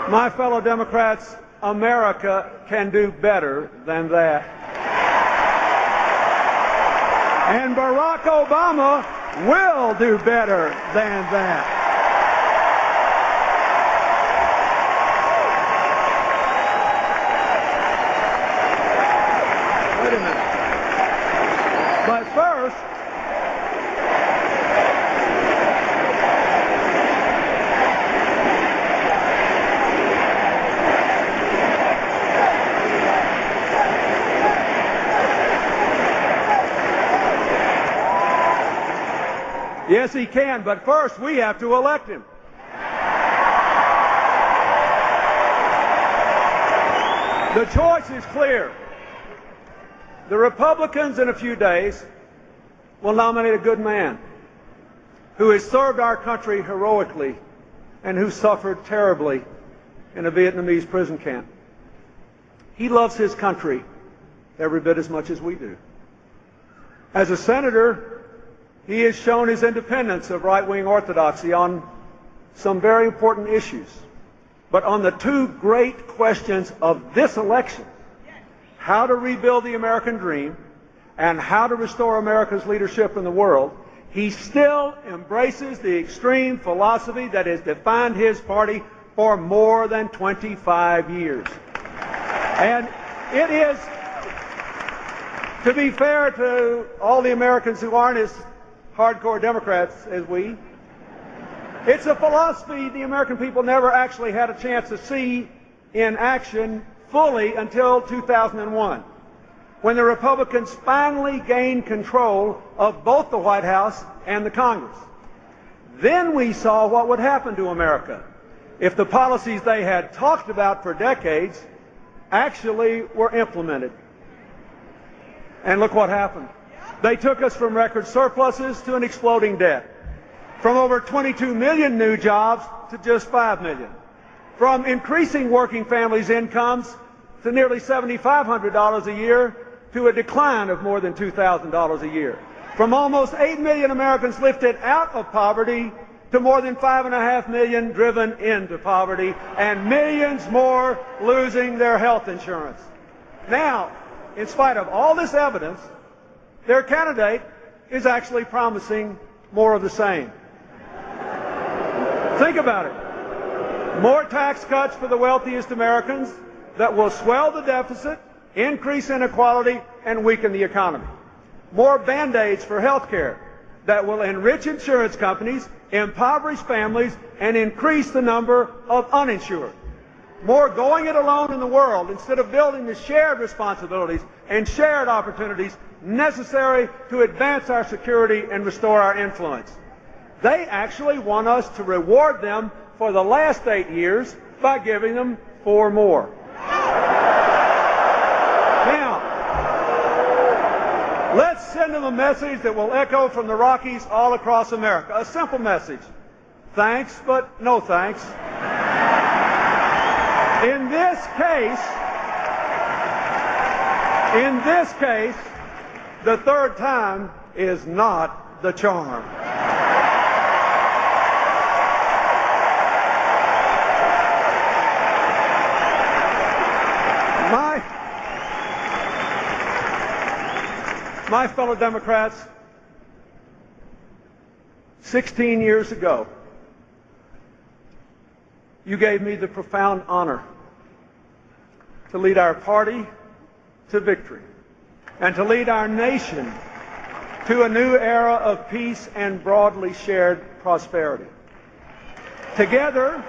My fellow Democrats, America can do better than that. And Barack Obama will do better than that. Wait a minute. But first, yes, he can, but first we have to elect him. The choice is clear. The Republicans in a few days will nominate a good man who has served our country heroically and who suffered terribly in a Vietnamese prison camp. He loves his country every bit as much as we do. As a senator, he has shown his independence of right-wing orthodoxy on some very important issues. But on the two great questions of this election, how to rebuild the American dream and how to restore America's leadership in the world, he still embraces the extreme philosophy that has defined his party for more than 25 years. And it is, to be fair to all the Americans who aren't as hardcore Democrats as we, it's a philosophy the American people never actually had a chance to see in action fully until 2001, when the Republicans finally gained control of both the White House and the Congress. Then we saw what would happen to America if the policies they had talked about for decades actually were implemented. And look what happened. They took us from record surpluses to an exploding debt, from over 22 million new jobs to just 5 million, from increasing working families' incomes to nearly $7,500 a year to a decline of more than $2,000 a year, from almost 8 million Americans lifted out of poverty to more than 5.5 million driven into poverty, and millions more losing their health insurance. Now, in spite of all this evidence, their candidate is actually promising more of the same. Think about it. More tax cuts for the wealthiest Americans that will swell the deficit, increase inequality, and weaken the economy. More Band-Aids for health care that will enrich insurance companies, impoverish families, and increase the number of uninsured. More going it alone in the world instead of building the shared responsibilities and shared opportunities necessary to advance our security and restore our influence. They actually want us to reward them for the last 8 years by giving them 4 more. Now, let's send them a message that will echo from the Rockies all across America. A simple message. Thanks, but no thanks. In this case, the third time is not the charm. My fellow Democrats, 16 years ago, you gave me the profound honor to lead our party to victory and to lead our nation to a new era of peace and broadly shared prosperity. Together,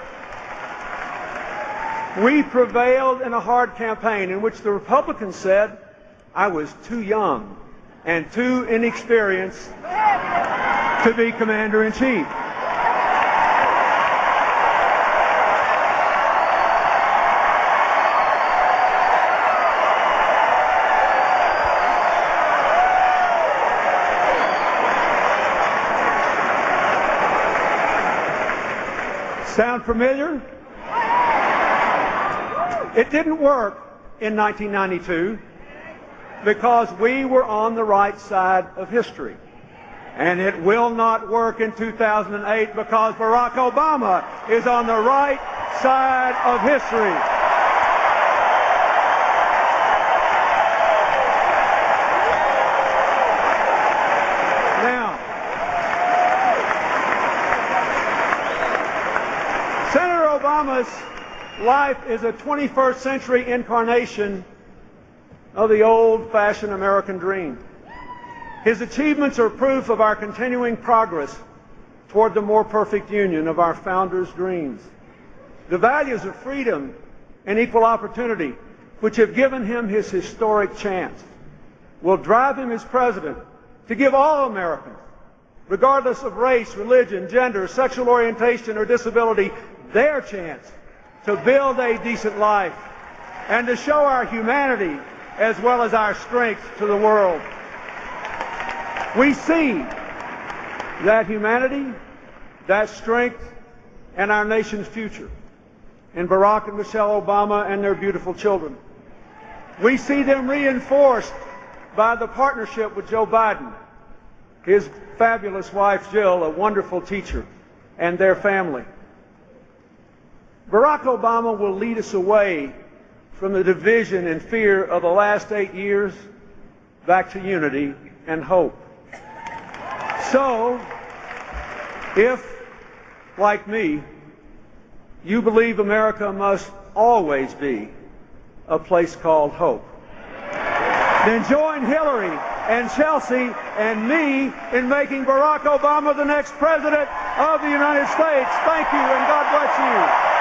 we prevailed in a hard campaign in which the Republicans said I was too young and too inexperienced to be commander-in-chief. Sound familiar? It didn't work in 1992 because we were on the right side of history. And it will not work in 2008 because Barack Obama is on the right side of history. Now, Senator Obama's life is a 21st century incarnation of the old-fashioned American dream. His achievements are proof of our continuing progress toward the more perfect union of our founders' dreams. The values of freedom and equal opportunity, which have given him his historic chance, will drive him as president to give all Americans, regardless of race, religion, gender, sexual orientation, or disability, their chance to build a decent life and to show our humanity as well as our strength to the world. We see that humanity, that strength, and our nation's future in Barack and Michelle Obama and their beautiful children. We see them reinforced by the partnership with Joe Biden, his fabulous wife Jill, a wonderful teacher, and their family. Barack Obama will lead us away from the division and fear of the last 8 years back to unity and hope. So, if, like me, you believe America must always be a place called hope, then join Hillary and Chelsea and me in making Barack Obama the next president of the United States. Thank you, and God bless you.